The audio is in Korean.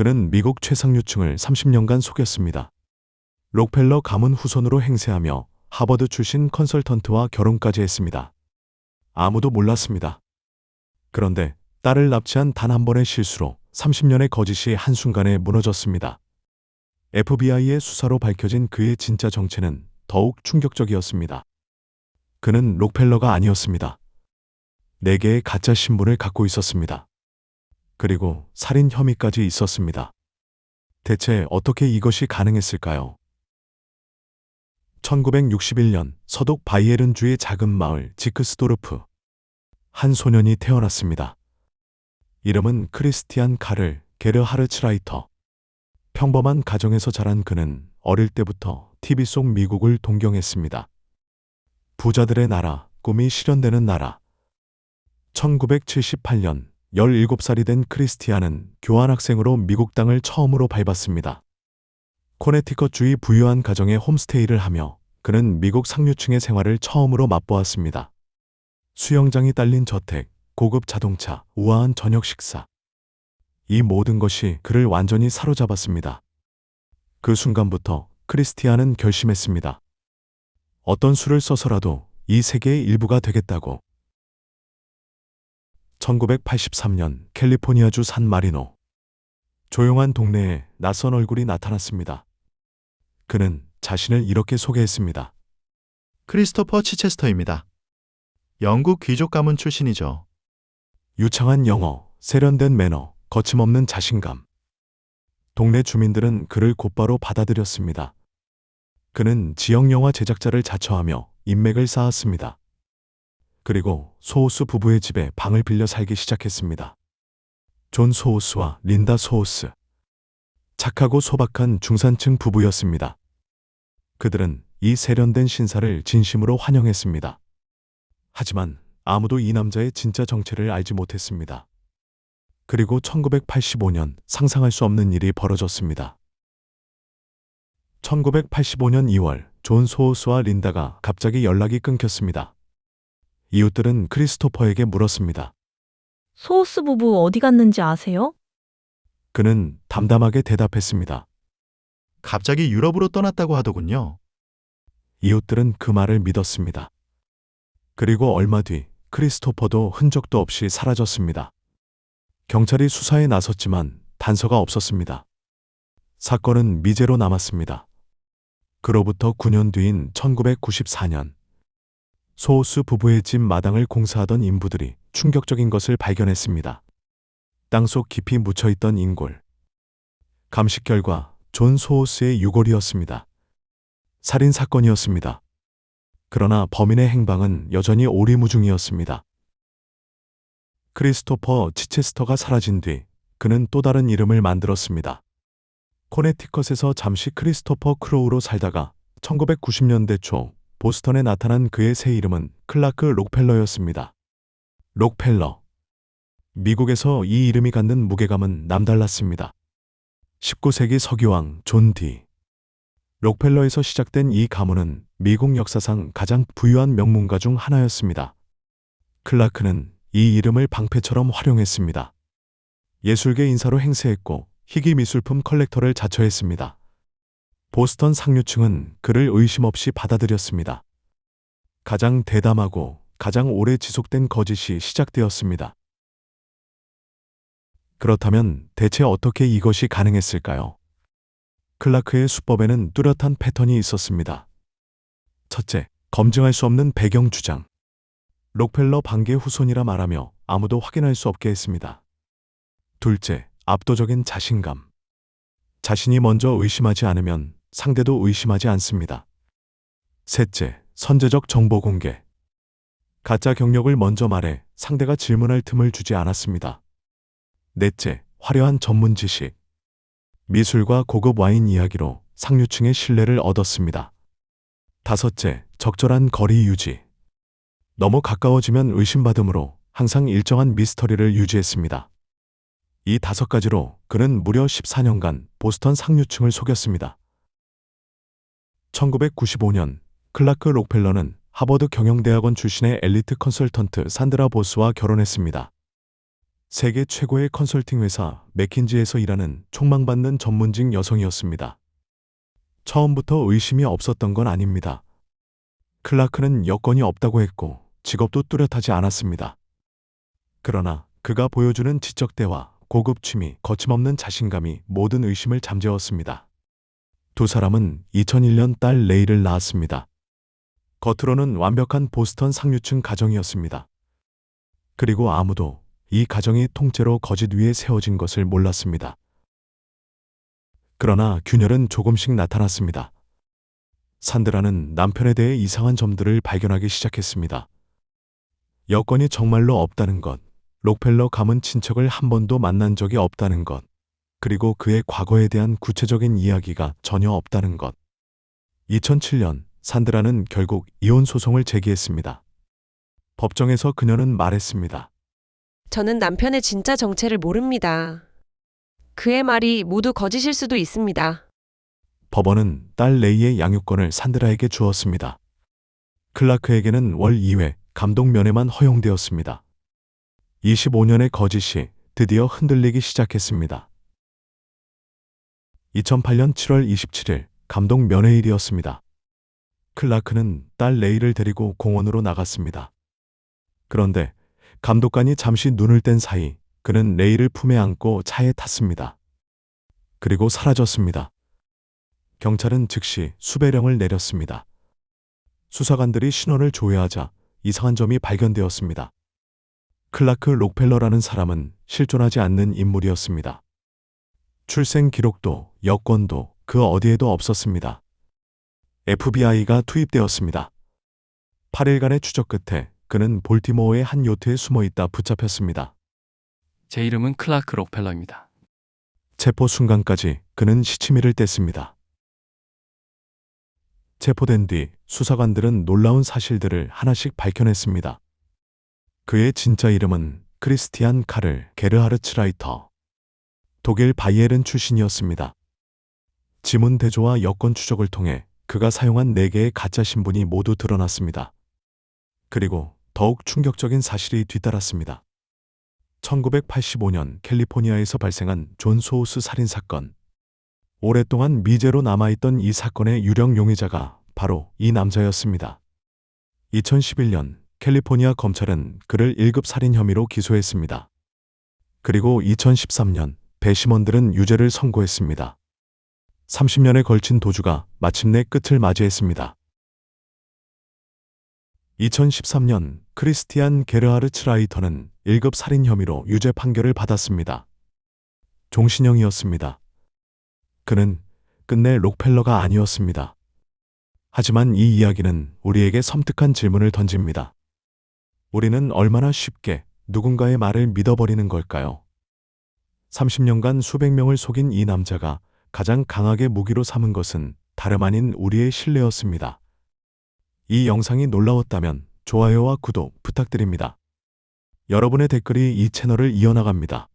그는 미국 최상류층을 30년간 속였습니다. 록펠러 가문 후손으로 행세하며 하버드 출신 컨설턴트와 결혼까지 했습니다. 아무도 몰랐습니다. 그런데 딸을 납치한 단 한 번의 실수로 30년의 거짓이 한순간에 무너졌습니다. FBI의 수사로 밝혀진 그의 진짜 정체는 더욱 충격적이었습니다. 그는 록펠러가 아니었습니다. 4개의 가짜 신분을 갖고 있었습니다. 그리고 살인 혐의까지 있었습니다. 대체 어떻게 이것이 가능했을까요? 1961년 서독 바이에른주의 작은 마을 지크스도르프. 한 소년이 태어났습니다. 이름은 크리스티안 카를 게르하르츠라이터. 평범한 가정에서 자란 그는 어릴 때부터 TV 속 미국을 동경했습니다. 부자들의 나라, 꿈이 실현되는 나라. 1978년 17살이 된 크리스티안은 교환학생으로 미국 땅을 처음으로 밟았습니다. 코네티컷주의 부유한 가정에 홈스테이를 하며 그는 미국 상류층의 생활을 처음으로 맛보았습니다. 수영장이 딸린 저택, 고급 자동차, 우아한 저녁 식사. 이 모든 것이 그를 완전히 사로잡았습니다. 그 순간부터 크리스티안은 결심했습니다. 어떤 수를 써서라도 이 세계의 일부가 되겠다고. 1983년 캘리포니아주 산 마리노. 조용한 동네에 낯선 얼굴이 나타났습니다. 그는 자신을 이렇게 소개했습니다. 크리스토퍼 치체스터입니다. 영국 귀족 가문 출신이죠. 유창한 영어, 세련된 매너, 거침없는 자신감. 동네 주민들은 그를 곧바로 받아들였습니다. 그는 지역 영화 제작자를 자처하며 인맥을 쌓았습니다. 그리고 소호스 부부의 집에 방을 빌려 살기 시작했습니다. 존 소호스와 린다 소호스. 착하고 소박한 중산층 부부였습니다. 그들은 이 세련된 신사를 진심으로 환영했습니다. 하지만 아무도 이 남자의 진짜 정체를 알지 못했습니다. 그리고 1985년 상상할 수 없는 일이 벌어졌습니다. 1985년 2월 존 소호스와 린다가 갑자기 연락이 끊겼습니다. 이웃들은 크리스토퍼에게 물었습니다. 소호스 부부 어디 갔는지 아세요? 그는 담담하게 대답했습니다. 갑자기 유럽으로 떠났다고 하더군요. 이웃들은 그 말을 믿었습니다. 그리고 얼마 뒤 크리스토퍼도 흔적도 없이 사라졌습니다. 경찰이 수사에 나섰지만 단서가 없었습니다. 사건은 미제로 남았습니다. 그로부터 9년 뒤인 1994년 소호스 부부의 집 마당을 공사하던 인부들이 충격적인 것을 발견했습니다. 땅속 깊이 묻혀있던 인골. 감식 결과 존 소호스의 유골이었습니다. 살인 사건이었습니다. 그러나 범인의 행방은 여전히 오리무중이었습니다. 크리스토퍼 치체스터가 사라진 뒤 그는 또 다른 이름을 만들었습니다. 코네티컷에서 잠시 크리스토퍼 크로우로 살다가 1990년대 초 보스턴에 나타난 그의 새 이름은 클라크 록펠러였습니다. 록펠러. 미국에서 이 이름이 갖는 무게감은 남달랐습니다. 19세기 서기왕 존 D. 록펠러에서 시작된 이 가문은 미국 역사상 가장 부유한 명문가 중 하나였습니다. 클라크는 이 이름을 방패처럼 활용했습니다. 예술계 인사로 행세했고 희귀 미술품 컬렉터를 자처했습니다. 보스턴 상류층은 그를 의심 없이 받아들였습니다. 가장 대담하고 가장 오래 지속된 거짓이 시작되었습니다. 그렇다면 대체 어떻게 이것이 가능했을까요? 클라크의 수법에는 뚜렷한 패턴이 있었습니다. 첫째, 검증할 수 없는 배경 주장. 록펠러 반계 후손이라 말하며 아무도 확인할 수 없게 했습니다. 둘째, 압도적인 자신감. 자신이 먼저 의심하지 않으면 상대도 의심하지 않습니다. 셋째, 선제적 정보 공개. 가짜 경력을 먼저 말해 상대가 질문할 틈을 주지 않았습니다. 넷째, 화려한 전문 지식. 미술과 고급 와인 이야기로 상류층의 신뢰를 얻었습니다. 다섯째, 적절한 거리 유지. 너무 가까워지면 의심받음으로 항상 일정한 미스터리를 유지했습니다. 이 5가지로 그는 무려 14년간 보스턴 상류층을 속였습니다. 1995년 클라크 록펠러는 하버드 경영대학원 출신의 엘리트 컨설턴트 산드라 보스와 결혼했습니다. 세계 최고의 컨설팅 회사 맥킨지에서 일하는 촉망받는 전문직 여성이었습니다. 처음부터 의심이 없었던 건 아닙니다. 클라크는 여건이 없다고 했고 직업도 뚜렷하지 않았습니다. 그러나 그가 보여주는 지적 대화, 고급 취미, 거침없는 자신감이 모든 의심을 잠재웠습니다. 두 사람은 2001년 딸 레이를 낳았습니다. 겉으로는 완벽한 보스턴 상류층 가정이었습니다. 그리고 아무도 이 가정이 통째로 거짓 위에 세워진 것을 몰랐습니다. 그러나 균열은 조금씩 나타났습니다. 산드라는 남편에 대해 이상한 점들을 발견하기 시작했습니다. 여건이 정말로 없다는 것, 록펠러 가문 친척을 한 번도 만난 적이 없다는 것, 그리고 그의 과거에 대한 구체적인 이야기가 전혀 없다는 것. 2007년 산드라는 결국 이혼 소송을 제기했습니다. 법정에서 그녀는 말했습니다. 저는 남편의 진짜 정체를 모릅니다. 그의 말이 모두 거짓일 수도 있습니다. 법원은 딸 레이의 양육권을 산드라에게 주었습니다. 클라크에게는 월 2회 감독 면회만 허용되었습니다. 25년의 거짓이 드디어 흔들리기 시작했습니다. 2008년 7월 27일 감독 면회일이었습니다. 클라크는 딸 레이를 데리고 공원으로 나갔습니다. 그런데 감독관이 잠시 눈을 뗀 사이 그는 레이를 품에 안고 차에 탔습니다. 그리고 사라졌습니다. 경찰은 즉시 수배령을 내렸습니다. 수사관들이 신원을 조회하자 이상한 점이 발견되었습니다. 클라크 록펠러라는 사람은 실존하지 않는 인물이었습니다. 출생 기록도 여권도 그 어디에도 없었습니다. FBI가 투입되었습니다. 8일간의 추적 끝에 그는 볼티모어의 한 요트에 숨어 있다 붙잡혔습니다. 제 이름은 클라크 록펠러입니다. 체포 순간까지 그는 시치미를 뗐습니다. 체포된 뒤 수사관들은 놀라운 사실들을 하나씩 밝혀냈습니다. 그의 진짜 이름은 크리스티안 카를 게르하르츠라이터. 독일 바이에른 출신이었습니다. 지문 대조와 여권 추적을 통해 그가 사용한 4개의 가짜 신분이 모두 드러났습니다. 그리고 더욱 충격적인 사실이 뒤따랐습니다. 1985년 캘리포니아에서 발생한 존 소우스 살인사건. 오랫동안 미제로 남아있던 이 사건의 유력 용의자가 바로 이 남자였습니다. 2011년 캘리포니아 검찰은 그를 1급 살인 혐의로 기소했습니다. 그리고 2013년 배심원들은 유죄를 선고했습니다. 30년에 걸친 도주가 마침내 끝을 맞이했습니다. 2013년 크리스티안 게르하르츠라이터는 1급 살인 혐의로 유죄 판결을 받았습니다. 종신형이었습니다. 그는 끝내 록펠러가 아니었습니다. 하지만 이 이야기는 우리에게 섬뜩한 질문을 던집니다. 우리는 얼마나 쉽게 누군가의 말을 믿어버리는 걸까요? 30년간 수백 명을 속인 이 남자가 가장 강하게 무기로 삼은 것은 다름 아닌 우리의 신뢰였습니다. 이 영상이 놀라웠다면 좋아요와 구독 부탁드립니다. 여러분의 댓글이 이 채널을 이어나갑니다.